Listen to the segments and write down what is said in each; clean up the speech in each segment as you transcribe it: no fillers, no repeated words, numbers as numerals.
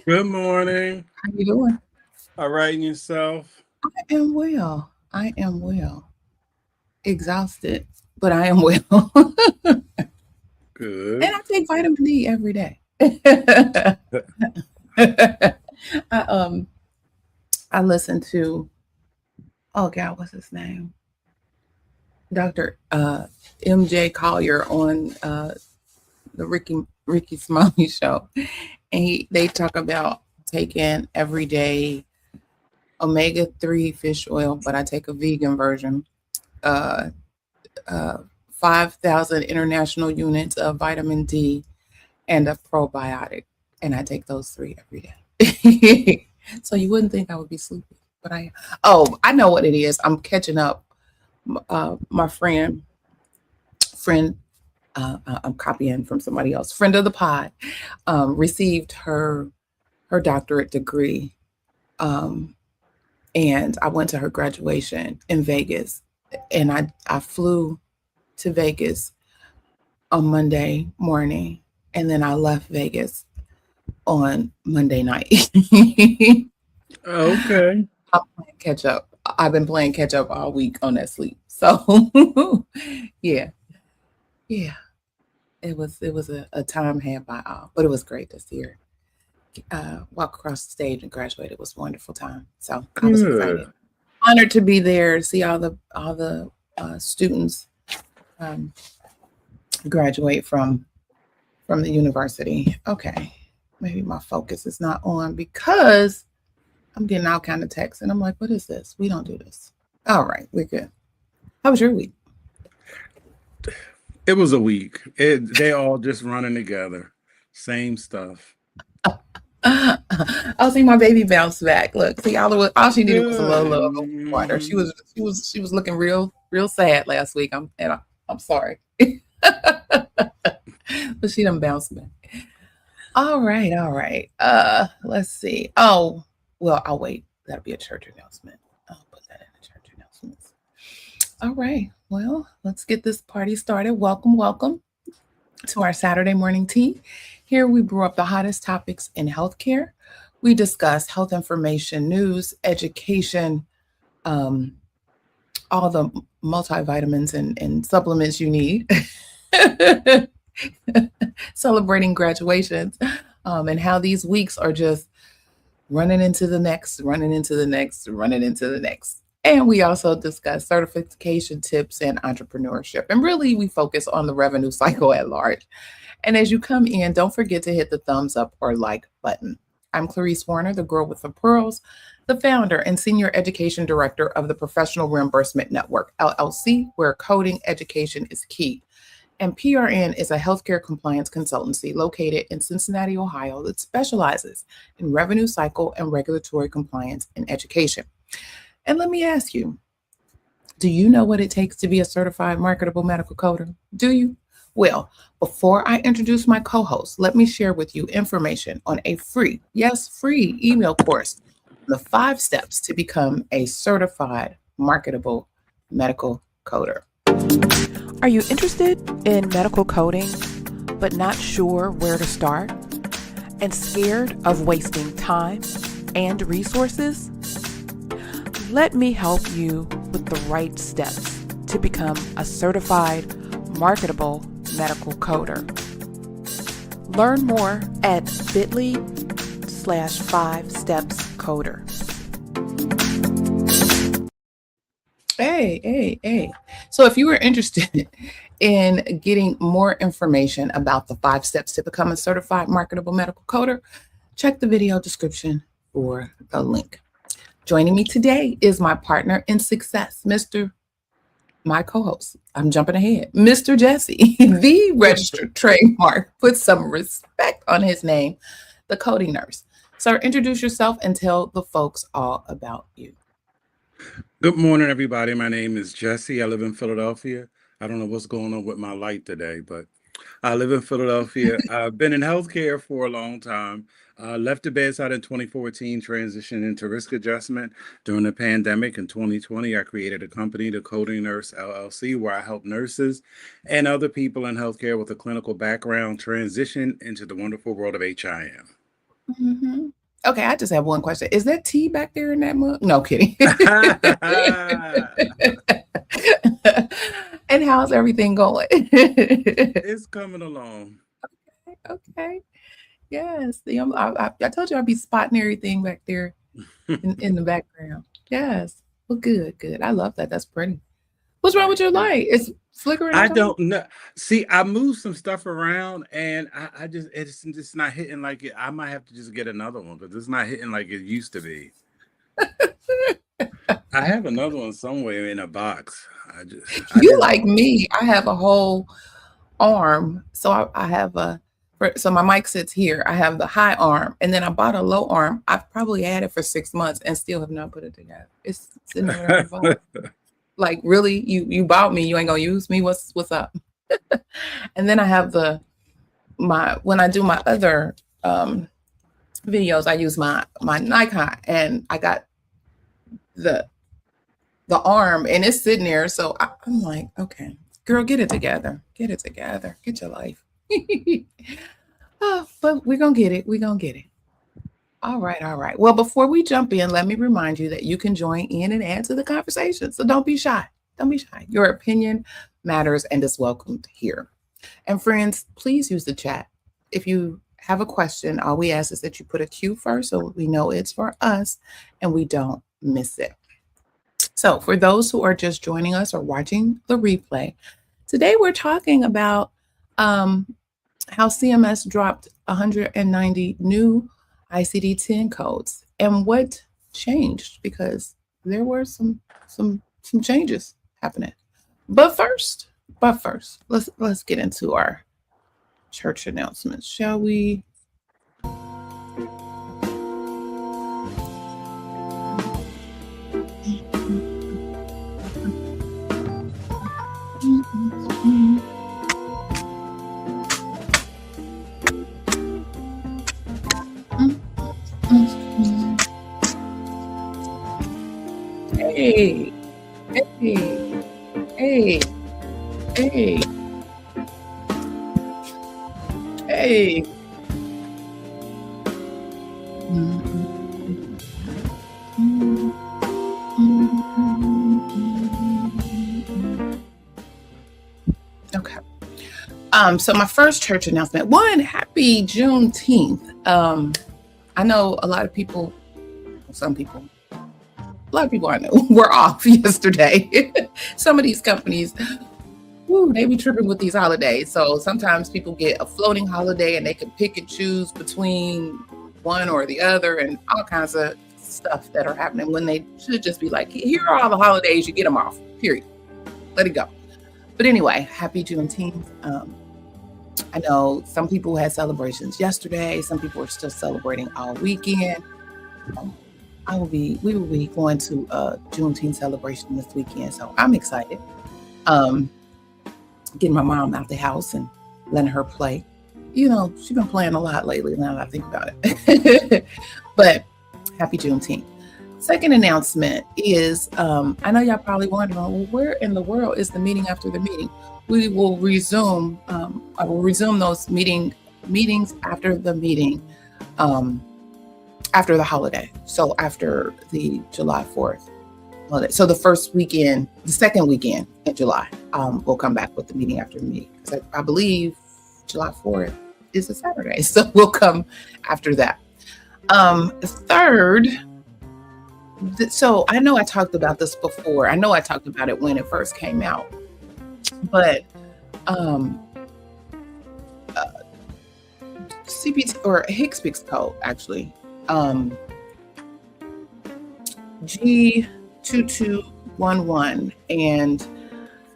Good morning. How you doing? All right, and yourself? I am well. I am well. Exhausted, but I am well. And Good. I take vitamin D every day. I I listen to, oh God, what's his name? Dr. MJ Collier on the Ricky Smiley show. And they talk about taking everyday omega-3 fish oil, but I take a vegan version. Uh, uh, 5,000 international units of vitamin D and a probiotic. And I take those three every day. So you wouldn't think I would be sleepy, but oh, I know what it is. I'm catching up. My friend, I'm copying from somebody else, friend of the pod, received her doctorate degree. Um, and I went to her graduation in Vegas, and I flew to Vegas on Monday morning, and then I left Vegas on Monday night. Okay. I'm playing catch up. I've been playing catch up all week on that sleep. So yeah, yeah. It was a time had by all, but it was great to see her walk across the stage and graduate. It was a wonderful time. So I was excited, Good. honored to be there, see all the students um, graduate from the university. Okay, maybe my focus is not on because I'm getting all kind of texts, and I'm like, what is this? We don't do this. All right, we're good. How was your week? It was a week. They all just running together. Same stuff. I'll see my baby bounce back. Look, see all she needed was a little Good. love over water. She was looking real sad last week. I'm sorry, but she done bounced back. All right, all right. Let's see. Oh, well, I'll wait. That'll be a church announcement. I'll put that in the church announcements. All right. Well, let's get this party started. Welcome, welcome to our Saturday morning tea. Here we brew up the hottest topics in healthcare. We discuss health information, news, education, um, all the multivitamins and supplements you need. Celebrating graduations, and how these weeks are just running into the next, running into the next, running into the next. And we also discuss certification tips and entrepreneurship. And really, we focus on the revenue cycle at large. And as you come in, don't forget to hit the thumbs up or like button. I'm Clarice Warner, the girl with the pearls, the founder and senior education director of the Professional Reimbursement Network, LLC, where coding education is key. And PRN is a healthcare compliance consultancy located in Cincinnati, Ohio, that specializes in revenue cycle and regulatory compliance in education. And let me ask you, do you know what it takes to be a certified marketable medical coder? Do you? Well, before I introduce my co host, let me share with you information on a free, yes, free email course, the 5 steps to become a certified marketable medical coder. Are you interested in medical coding but not sure where to start and scared of wasting time and resources? Let me help you with the right steps to become a certified marketable medical coder. Learn more at bit.ly/5stepscoder. Hey. So, if you are interested in getting more information about the 5 steps to become a certified marketable medical coder, check the video description for the link. Joining me today is my partner in success, my co host. I'm jumping ahead, Mr. Jesse, the registered trademark. Put some respect on his name, the coding nurse. Sir, introduce yourself and tell the folks all about you. Good morning, everybody. My name is Jesse. I live in Philadelphia. I don't know what's going on with my light today, but I live in Philadelphia. I've been in healthcare for a long time. Left the bedside in 2014, transitioned into risk adjustment during the pandemic. In 2020, I created a company, the Coding Nurse LLC, where I help nurses and other people in healthcare with a clinical background transition into the wonderful world of HIM. Mhm. Okay, I just have one question. Is that tea back there in that mug? No, kidding. And how's everything going? It's coming along. Okay. Yes. I told you I'd be spotting everything back there in the background. Yes. Well, good, good. I love that. That's pretty. What's wrong with Thank your you. light? It's flickering all I the time? don't know. See, I moved some stuff around, and I just it's just not hitting like it. I might have to just get another one because it's not hitting like it used to be. I have another one somewhere in a box. I You didn't. like me. I have a whole arm. So I have so my mic sits here. I have the high arm, and then I bought a low arm. I've probably had it for 6 months and still have not put it together. It's sitting over there in the vault. Like, really? You bought me, you ain't gonna use me? What's up? And then I have when I do my other videos, I use my Nikon, and I got the arm, and it's sitting there. So I'm like, okay, girl, get it together. Get it together. Get your life. Oh, but we're gonna get it. We're gonna get it. All right, all right. Well, before we jump in, let me remind you that you can join in and add to the conversation. So don't be shy. Don't be shy. Your opinion matters and is welcomed here. And friends, please use the chat. If you have a question, all we ask is that you put a Q first so we know it's for us and we don't miss it. So for those who are just joining us or watching the replay, today we're talking about how CMS dropped 190 new ICD-10 codes and what changed, because there were some changes happening. But first, let's get into our church announcements, shall we? Hey, hey, hey, hey, hey. Okay. So my first church announcement. One, happy Juneteenth. I know a lot of people, a lot of people I know were off yesterday. Some of these companies, they be tripping with these holidays. So sometimes people get a floating holiday and they can pick and choose between one or the other and all kinds of stuff that are happening when they should just be like, here are all the holidays, you get them off, period. Let it go. But anyway, happy Juneteenth. I know some people had celebrations yesterday. Some people are still celebrating all weekend. We will be going to a Juneteenth celebration this weekend, so I'm excited. Getting my mom out the house and letting her play. You know, she's been playing a lot lately now that I think about it. But happy Juneteenth. Second announcement is, I know y'all probably wondering, well, where in the world is the meeting after the meeting? We will resume, I will resume those meetings after the meeting, after the holiday. So after the July 4th holiday. So the second weekend in July, we'll come back with the meeting after the meeting. Because I believe July 4th is a Saturday. So we'll come after that. Third, so I know I talked about this before. I know I talked about it when it first came out. But CPT or HCPCS code actually, G2211 and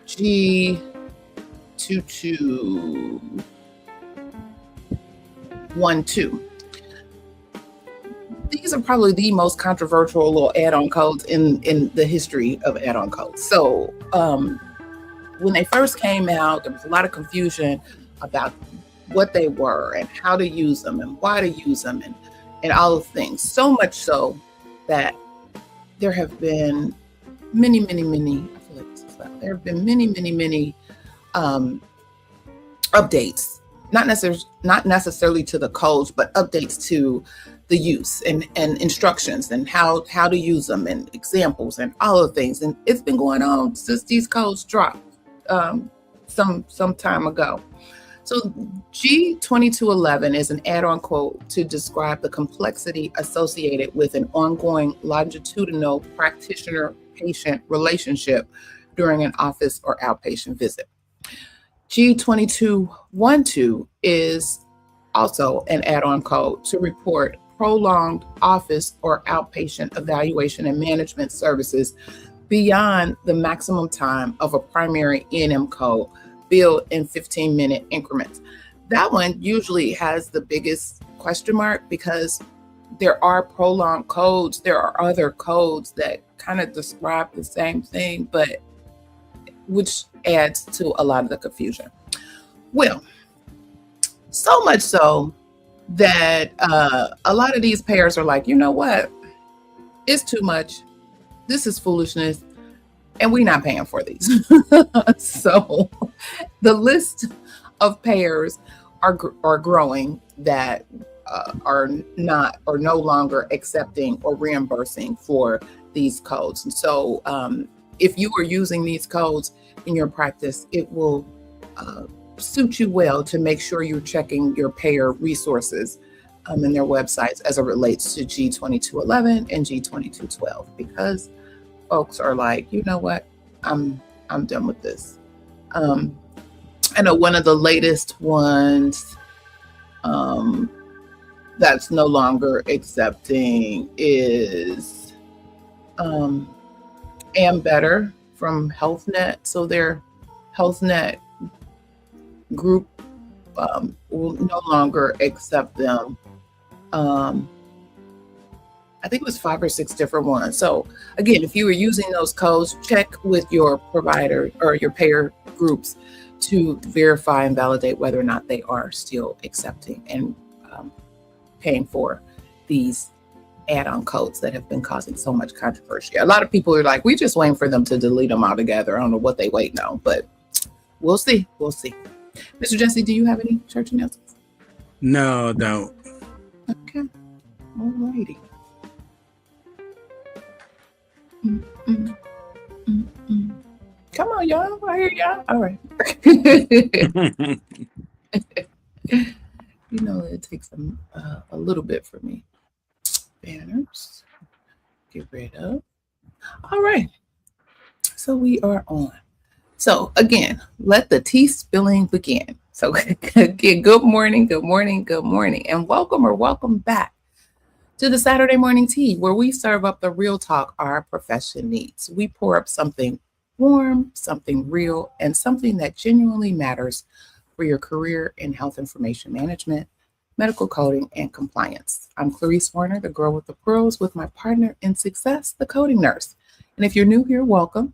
G2212. These are probably the most controversial little add-on codes in the history of add-on codes. So when they first came out, there was a lot of confusion about what they were and how to use them and why to use them and all of things. So much so that there have been many, I feel like this is loud. There have been many updates not necessarily to the codes, but updates to the use and instructions and how to use them and examples and all of the things. And it's been going on since these codes dropped some time ago. So G2211 is an add-on code to describe the complexity associated with an ongoing longitudinal practitioner-patient relationship during an office or outpatient visit. G2212 is also an add-on code to report prolonged office or outpatient evaluation and management services beyond the maximum time of a primary E&M code billed in 15-minute increments. That one usually has the biggest question mark because there are prolonged codes. There are other codes that kind of describe the same thing, but which adds to a lot of the confusion. Well, so much so that a lot of these payers are like, you know what? It's too much. This is foolishness. And we're not paying for these. So the list of payers are growing that are not or no longer accepting or reimbursing for these codes. And so if you are using these codes in your practice, it will suit you well to make sure you're checking your payer resources in their websites as it relates to G2211 and G2212, because folks are like, you know what, I'm done with this. I know one of the latest ones that's no longer accepting is Better from HealthNet. So their HealthNet group will no longer accept them. I think it was 5 or 6 different ones. So again, if you were using those codes, check with your provider or your payer groups to verify and validate whether or not they are still accepting and paying for these add-on codes that have been causing so much controversy. A lot of people are like, we just waiting for them to delete them altogether. I don't know what they waiting on, but we'll see. We'll see. Mr. Jesse, do you have any church announcements? No, don't. Okay. All righty. Come on, y'all. I hear y'all. All right. You know, it takes a little bit for me. Banners. Get rid of. All right. So we are on. So again, let the tea spilling begin. So again, good morning, and welcome back to the Saturday Morning Tea, where we serve up the real talk our profession needs. We pour up something warm, something real, and something that genuinely matters for your career in health information management, medical coding, and compliance. I'm Clarice Warner, the girl with the pearls, with my partner in success, the coding nurse. And if you're new here, welcome.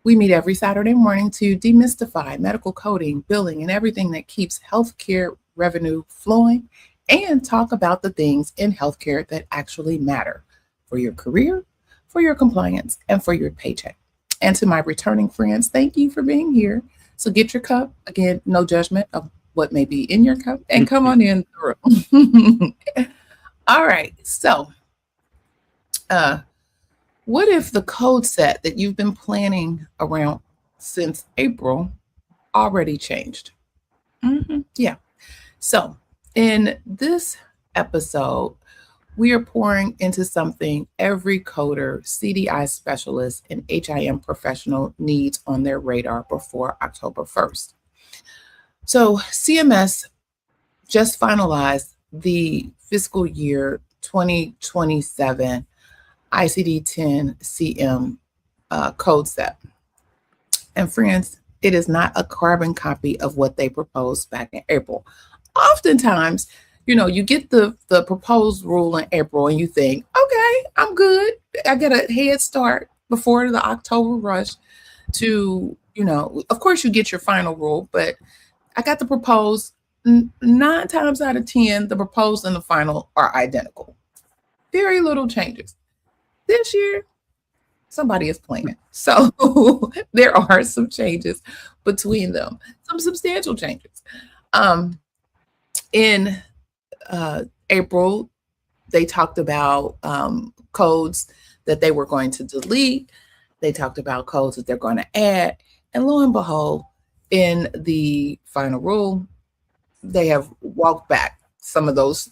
We meet every Saturday morning to demystify medical coding, billing, and everything that keeps healthcare revenue flowing, and talk about the things in healthcare that actually matter for your career, for your compliance, and for your paycheck. And to my returning friends, thank you for being here. So get your cup. Again, no judgment of what may be in your cup, and come on in the room. All right. So what if the code set that you've been planning around since April already changed? Yeah. So in this episode, we are pouring into something every coder, CDI specialist, and HIM professional needs on their radar before October 1st. So CMS just finalized the fiscal year 2027 ICD-10-CM code set. And friends, it is not a carbon copy of what they proposed back in April. Oftentimes, you know, you get the proposed rule in April and you think, okay, I'm good. I get a head start before the October rush to, you know, of course you get your final rule, but I got the proposed. 9 times out of 10, the proposed and the final are identical. Very little changes. This year, somebody is playing. So there are some changes between them, some substantial changes. In April, they talked about codes that they were going to delete. They talked about codes that they're going to add. And lo and behold, in the final rule, they have walked back some of those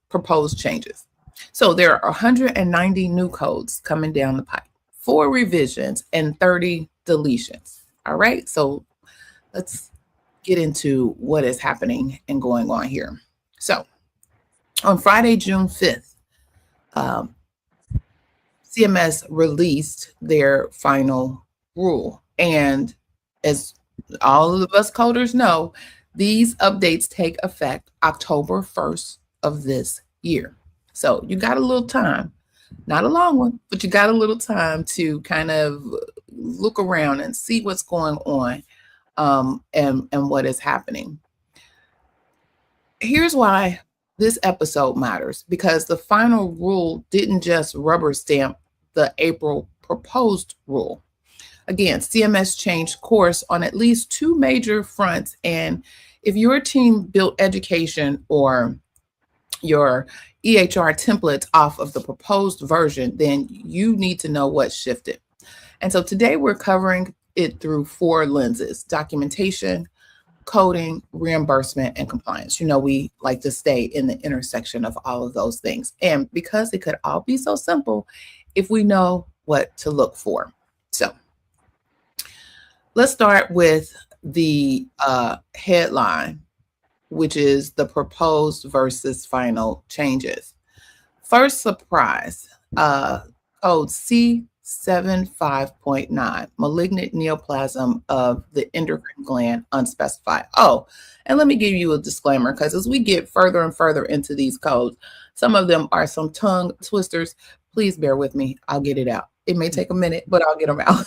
proposed changes. So there are 190 new codes coming down the pipe, 4 revisions and 30 deletions. All right, so let's get into what is happening and going on here. So on Friday, June 5th, CMS released their final rule. And as all of us coders know, these updates take effect October 1st of this year. So you got a little time, not a long one, but you got a little time to kind of look around and see what's going on and what is happening. Here's why this episode matters, because the final rule didn't just rubber stamp the April proposed rule. Again, CMS changed course on at least 2 major fronts. And if your team built education or your EHR templates off of the proposed version, then you need to know what shifted. And so today we're covering it through 4 lenses: documentation, coding, reimbursement, and compliance. You know, we like to stay in the intersection of all of those things. And because it could all be so simple if we know what to look for. So let's start with the headline, which is the proposed versus final changes. First surprise, code C75.9, malignant neoplasm of the endocrine gland unspecified. Oh, and let me give you a disclaimer, because as we get further and further into these codes, some of them are some tongue twisters. Please bear with me. I'll get it out. It may take a minute, but I'll get them out.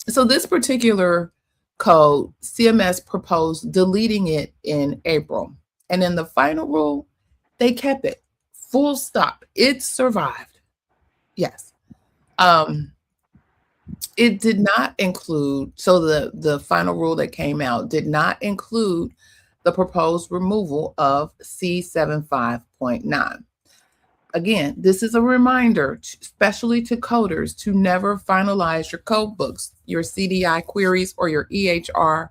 So this particular code, CMS proposed deleting it in April. And in the final rule, they kept it. Full stop. It survived. Yes. It did not include, so the final rule that came out did not include the proposed removal of C75.9. Again, this is a reminder, especially to coders, to never finalize your code books, your CDI queries, or your EHR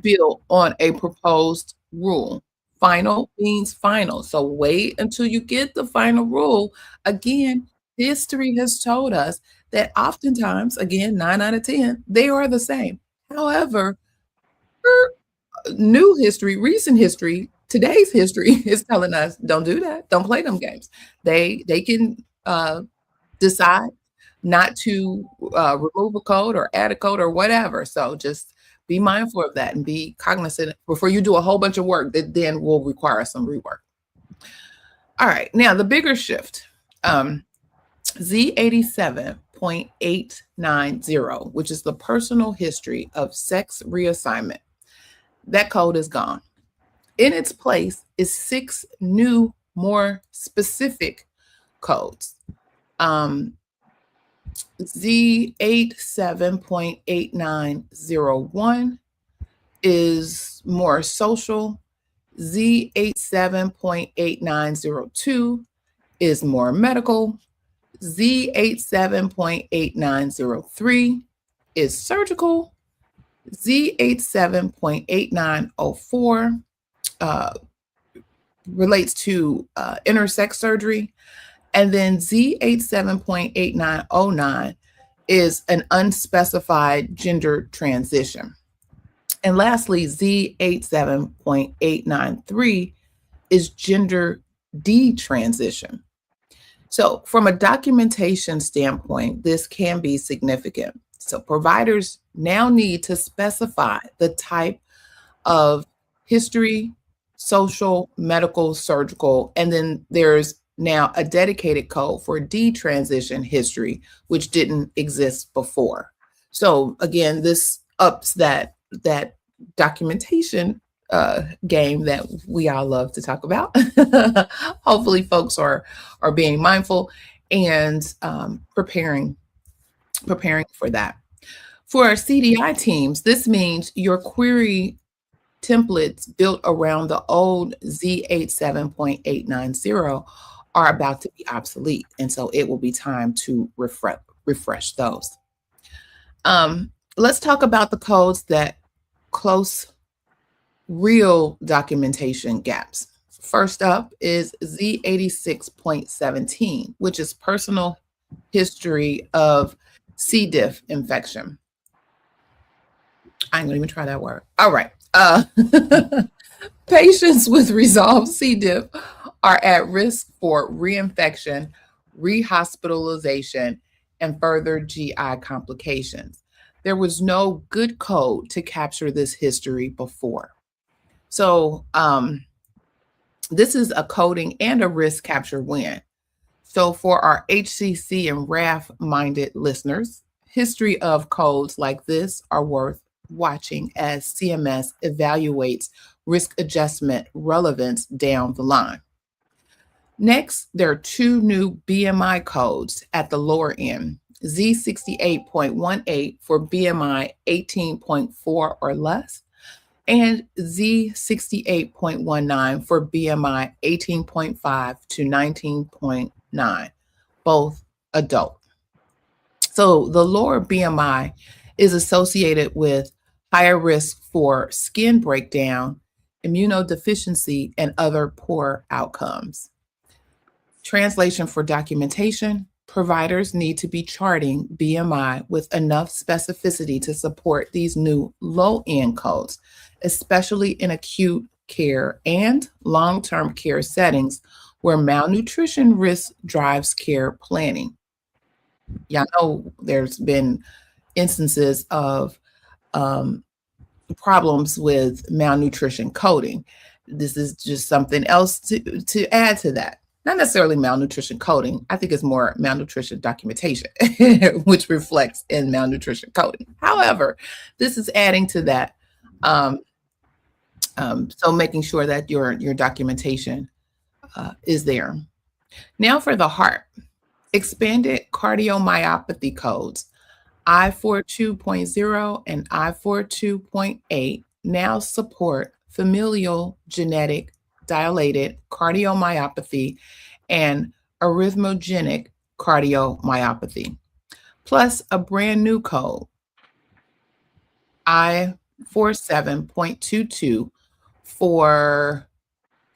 bill on a proposed rule. Final means final. So wait until you get the final rule. Again, history has told us that oftentimes, again, 9 out of 10, they are the same. However, new history, recent history, today's history is telling us, don't do that. Don't play them games. They can decide not to remove a code or add a code or whatever. So just be mindful of that and be cognizant before you do a whole bunch of work that then will require some rework. All right, now the bigger shift, Z87.890, which is the personal history of sex reassignment. That code is gone. In its place is 6 new, more specific codes. Z87.8901 is more social. Z87.8902 is more medical. Z87.8903 is surgical. Z87.8904 relates to intersex surgery. And then Z87.8909 is an unspecified gender transition. And lastly, Z87.893 is gender detransition. So from a documentation standpoint, this can be significant. So providers now need to specify the type of history, social, medical, surgical, and then there's now a dedicated code for detransition history, which didn't exist before. So again, this ups that documentation game that we all love to talk about. Hopefully folks are being mindful and preparing for that. For our CDI teams, this means your query templates built around the old Z87.890 are about to be obsolete. And so it will be time to refresh those. Let's talk about the codes that close real documentation gaps. First up is Z86.17, which is personal history of C. diff infection. I ain't gonna even try that word. All right. Patients with resolved C. diff are at risk for reinfection, rehospitalization, and further GI complications. There was no good code to capture this history before. So this is a coding and a risk capture win. So for our HCC and RAF-minded listeners, history of codes like this are worth watching as CMS evaluates risk adjustment relevance down the line. Next, there are two new BMI codes at the lower end, Z68.18 for BMI 18.4 or less, and Z68.19 for BMI 18.5 to 19.9, both adult. So the lower BMI is associated with higher risk for skin breakdown, immunodeficiency, and other poor outcomes. Translation for documentation: providers need to be charting BMI with enough specificity to support these new low-end codes, especially in acute care and long-term care settings where malnutrition risk drives care planning. Y'all know there's been instances of problems with malnutrition coding. This is just something else to add to that. Not necessarily malnutrition coding. I think it's more malnutrition documentation, which reflects in malnutrition coding. However, this is adding to that. So making sure that your documentation is there. Now for the heart, expanded cardiomyopathy codes, I42.0 and I42.8 now support familial genetic dilated cardiomyopathy and arrhythmogenic cardiomyopathy, plus a brand new code, I47.22 for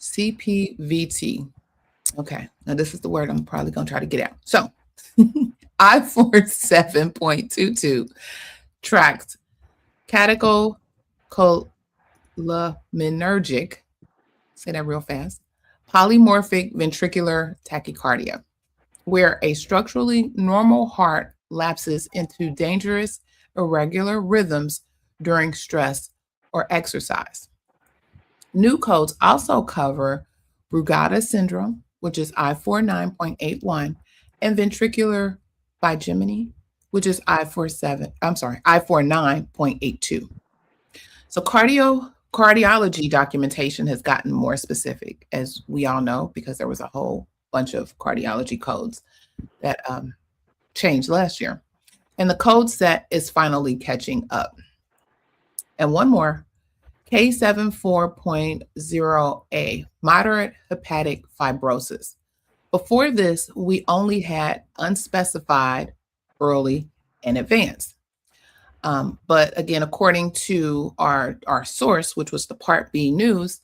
CPVT. Okay, now this is the word I'm probably going to try to get out. So I47.22 tracks catecholaminergic, say that real fast, polymorphic ventricular tachycardia, where a structurally normal heart lapses into dangerous, irregular rhythms during stress or exercise. New codes also cover Brugada syndrome, which is I49.81, and ventricular bigeminy, which is I49.82. So cardiology documentation has gotten more specific, as we all know, because there was a whole bunch of cardiology codes that changed last year. And the code set is finally catching up. And one more, K74.0A, moderate hepatic fibrosis. Before this, we only had unspecified, early, and advanced. But again, according to our source, which was the Part B news,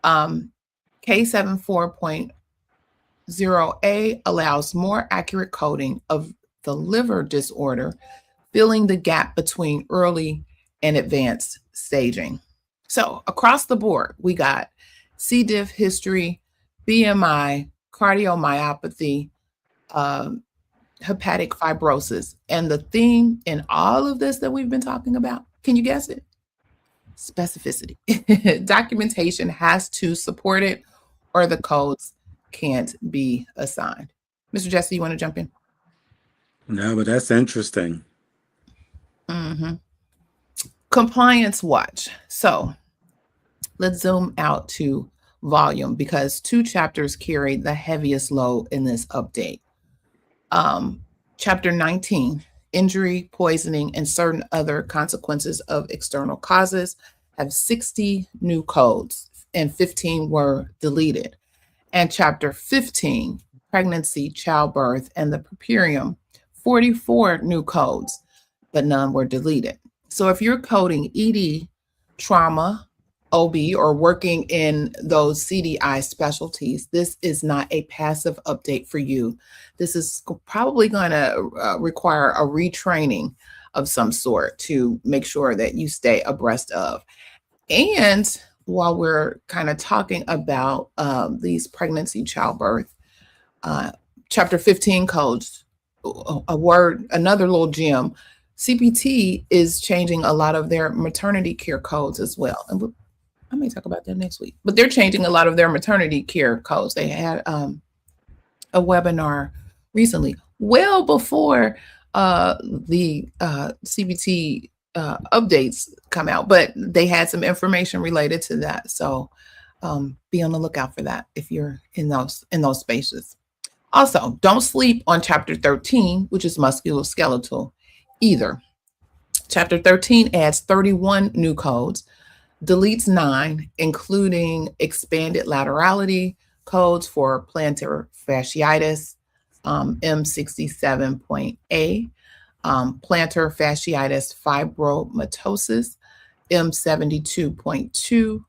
K74.0A allows more accurate coding of the liver disorder, filling the gap between early and advanced staging. So across the board, we got C. diff history, BMI, cardiomyopathy, hepatic fibrosis. And the theme in all of this that we've been talking about, can you guess it? Specificity. Documentation has to support it or the codes can't be assigned. Mr. Jesse, you want to jump in? No, but that's interesting. Mm-hmm. Compliance watch. So let's zoom out to volume because 2 chapters carry the heaviest load in this update. Chapter 19, injury, poisoning, and certain other consequences of external causes have 60 new codes, and 15 were deleted. And chapter 15, pregnancy, childbirth, and the puerperium, 44 new codes, but none were deleted. So if you're coding ED, trauma, OB, or working in those CDI specialties, this is not a passive update for you. This is probably going to require a retraining of some sort to make sure that you stay abreast of. And while we're kind of talking about these pregnancy, childbirth, chapter 15 codes, another little gem, CPT is changing a lot of their maternity care codes as well. And I may talk about that next week, but they're changing a lot of their maternity care codes. They had a webinar recently, well before the CPT updates come out, but they had some information related to that. So be on the lookout for that if you're in those spaces. Also, don't sleep on chapter 13, which is musculoskeletal either. Chapter 13 adds 31 new codes, deletes 9, including expanded laterality codes for plantar fasciitis, M67.A, plantar fasciitis fibromatosis, M72.2,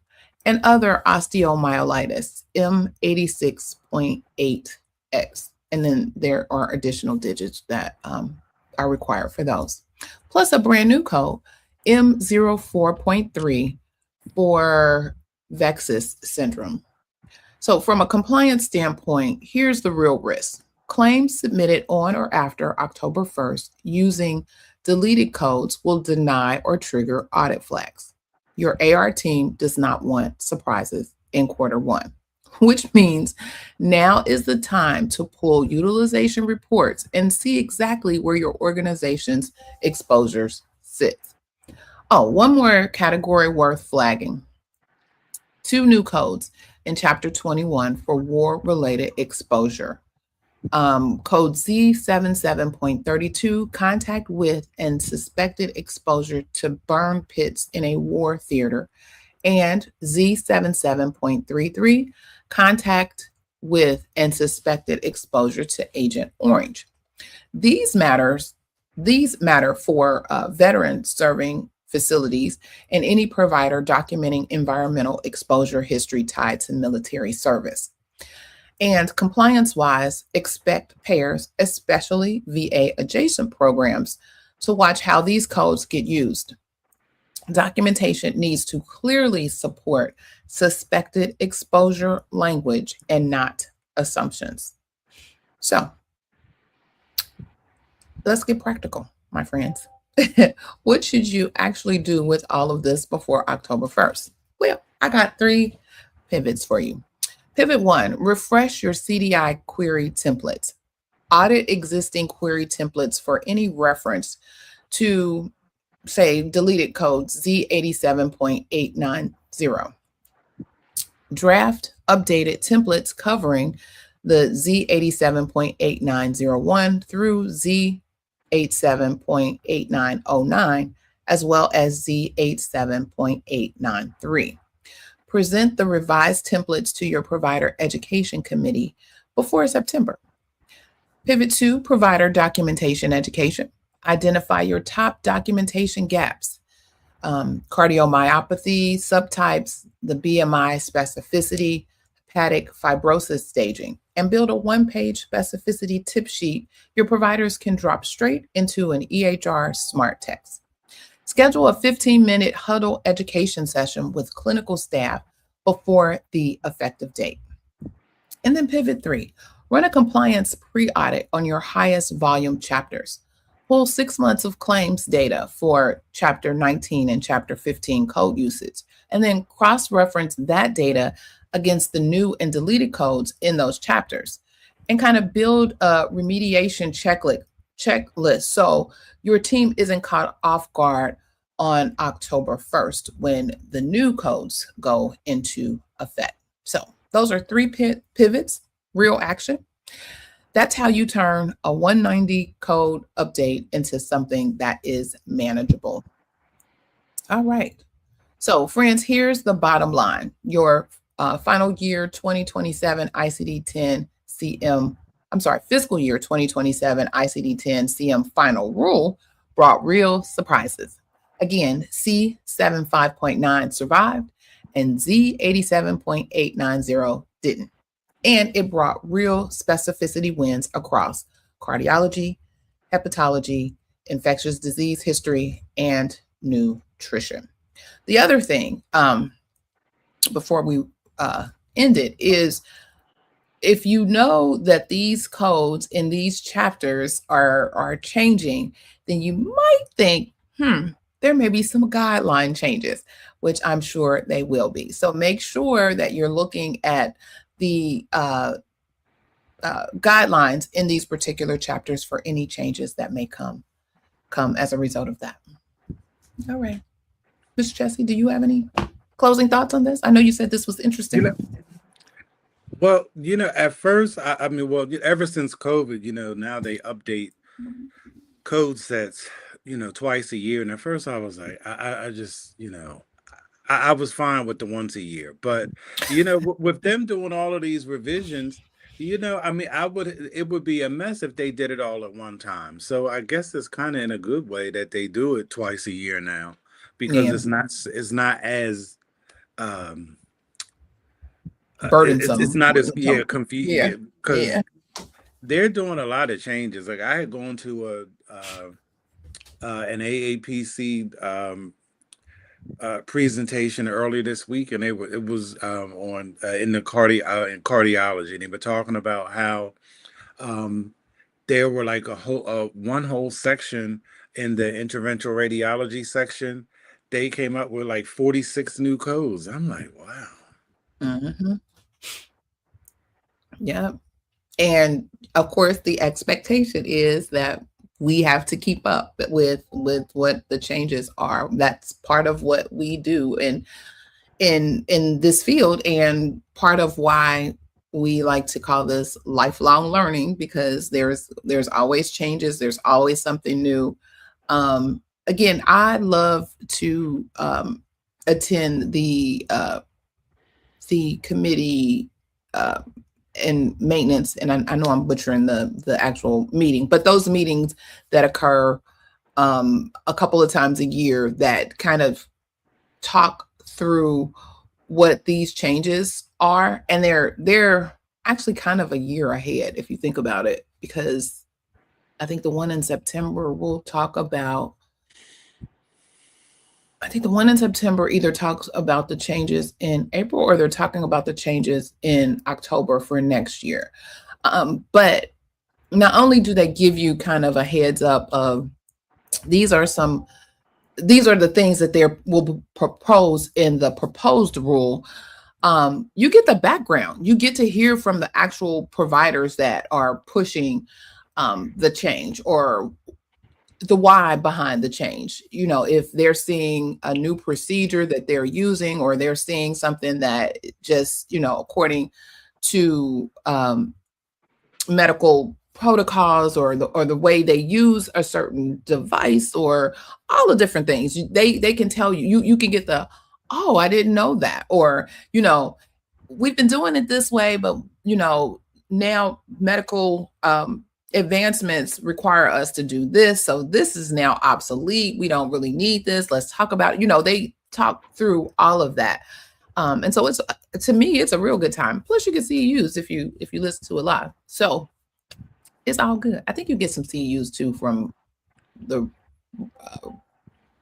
and other osteomyelitis, M86.8X. And then there are additional digits that are required for those. Plus a brand new code, M04.3 for Vexus syndrome. So from a compliance standpoint, here's the real risk. Claims submitted on or after October 1st using deleted codes will deny or trigger audit flags. Your AR team does not want surprises in quarter one, which means now is the time to pull utilization reports and see exactly where your organization's exposures sit. Oh, one more category worth flagging. 2 new codes in Chapter 21 for war-related exposure. Code Z77.32, contact with and suspected exposure to burn pits in a war theater, and Z77.33, contact with and suspected exposure to Agent Orange. These matter for veterans serving facilities and any provider documenting environmental exposure history tied to military service. And compliance-wise, expect payers, especially VA adjacent programs, to watch how these codes get used. Documentation needs to clearly support suspected exposure language and not assumptions. So let's get practical, my friends. What should you actually do with all of this before October 1st? Well, I got 3 pivots for you. Pivot 1, refresh your CDI query templates. Audit existing query templates for any reference to, say, deleted code Z87.890. Draft updated templates covering the Z87.8901 through Z87.8909, as well as Z87.893. Present the revised templates to your provider education committee before September. Pivot 2, provider documentation education. Identify your top documentation gaps, cardiomyopathy, subtypes, the BMI specificity, hepatic fibrosis staging, and build a 1-page specificity tip sheet your providers can drop straight into an EHR smart text. Schedule a 15-minute huddle education session with clinical staff before the effective date. And then pivot 3, run a compliance pre-audit on your highest volume chapters. Pull 6 months of claims data for Chapter 19 and Chapter 15 code usage, and then cross-reference that data against the new and deleted codes in those chapters, and kind of build a remediation checklist so your team isn't caught off guard on October 1st when the new codes go into effect. So those are 3 pivots, real action. That's how you turn a 190 code update into something that is manageable. All right. So, friends, here's the bottom line. Your final year 2027 ICD 10 CM, I'm sorry, fiscal year 2027 ICD 10 CM final rule brought real surprises. Again, C75.9 survived and Z87.890 didn't. And it brought real specificity wins across cardiology, hepatology, infectious disease history, and nutrition. The other thing, before we end it, is if you know that these codes in these chapters are changing, then you might think, there may be some guideline changes, which I'm sure they will be. So make sure that you're looking at the guidelines in these particular chapters for any changes that may come as a result of that. All right. Mr. Jesse, do you have any closing thoughts on this? I know you said this was interesting. Well, at first, I mean, well, ever since COVID, now they update code sets, twice a year. And at first, I was like, I just, I was fine with the once a year. But, with them doing all of these revisions, I mean, it would be a mess if they did it all at one time. So I guess it's kind of in a good way that they do it twice a year now, because Yeah, it's not as it's burdensome. not as Yeah, confusing, because yeah. they're doing a lot of changes. Like, I had gone to an AAPC presentation earlier this week, and it was on in in cardiology, and they were talking about how um, there were like one whole section in the interventional radiology section. They came up with like 46 new codes. I'm like, wow. Mm-hmm. Yeah. And of course, the expectation is that we have to keep up with what the changes are. That's part of what we do in this field, and part of why we like to call this lifelong learning, because there's always changes, there's always something new. Again, I love to attend the committee and maintenance, and I know I'm butchering the actual meeting, but those meetings that occur a couple of times a year that kind of talk through what these changes are, and they're actually kind of a year ahead if you think about it, because I think the one in September will talk about I think the one in September either talks about the changes in April, or they're talking about the changes in October for next year. But not only do they give you kind of a heads up of these are the things that they will propose in the proposed rule, you get the background. You get to hear from the actual providers that are pushing the change, or the why behind the change. If they're seeing a new procedure that they're using, or they're seeing something that just, according to medical protocols, or the way they use a certain device, or all the different things, they can tell you. You can get the, oh, I didn't know that, or we've been doing it this way, but now medical advancements require us to do this, so this is now obsolete. We don't really need this. Let's talk about it. They talk through all of that, and so to me, it's a real good time. Plus, you get CEUs if you listen to it live, so it's all good. I think you get some CEUs too from the.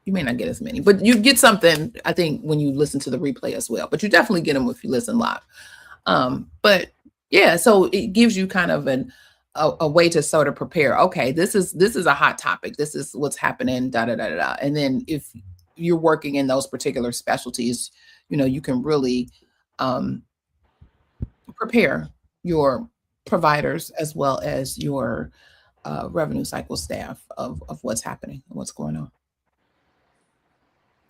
You may not get as many, but you get something, I think, when you listen to the replay as well. But you definitely get them if you listen live. But yeah, so it gives you kind of a way to sort of prepare. Okay, this is a hot topic. This is what's happening. Da da da da. And then if you're working in those particular specialties, you can really prepare your providers as well as your revenue cycle staff of what's happening and what's going on.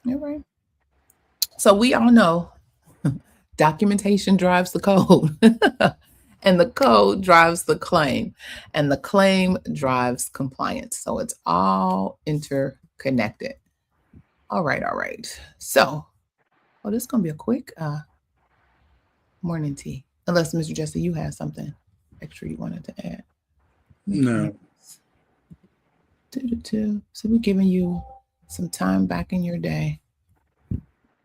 All right. So we all know documentation drives the code. And the code drives the claim, and the claim drives compliance. So it's all interconnected. All right. So, well, this is going to be a quick morning tea. Unless, Mr. Jesse, you have something extra you wanted to add. No. So we're giving you some time back in your day.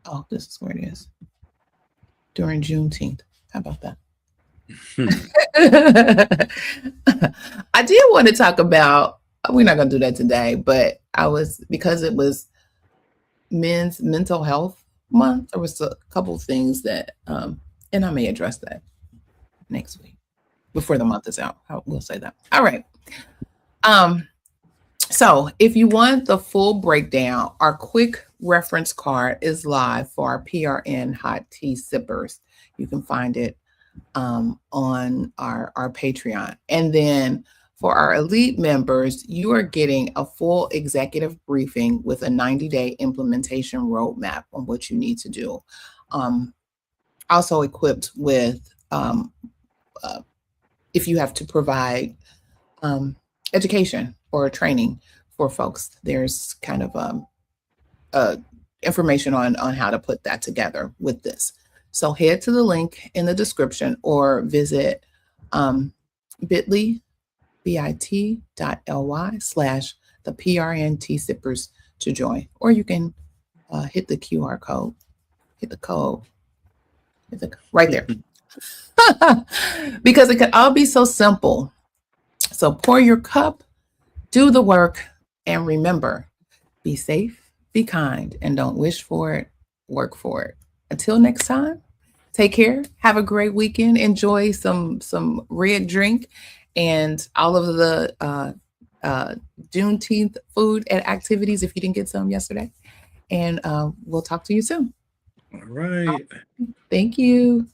Oh, this is where it is. During Juneteenth. How about that? I did want to talk about, we're not going to do that today, but because it was Men's Mental Health Month, there was a couple of things that, and I may address that next week before the month is out. We'll say that. All right. So if you want the full breakdown, our quick reference card is live for our PRN hot tea sippers. You can find it on our Patreon. And then for our elite members, you are getting a full executive briefing with a 90-day implementation roadmap on what you need to do. Also equipped with, if you have to provide education or training for folks, there's kind of information on how to put that together with this. So head to the link in the description or visit bit.ly, bit.ly/the PRNT sippers to join. Or you can hit the QR code, hit the code right there. Because it could all be so simple. So pour your cup, do the work, and remember, be safe, be kind, and don't wish for it, work for it. Until next time, take care. Have a great weekend. Enjoy some red drink and all of the Juneteenth food and activities if you didn't get some yesterday. And we'll talk to you soon. All right. Thank you.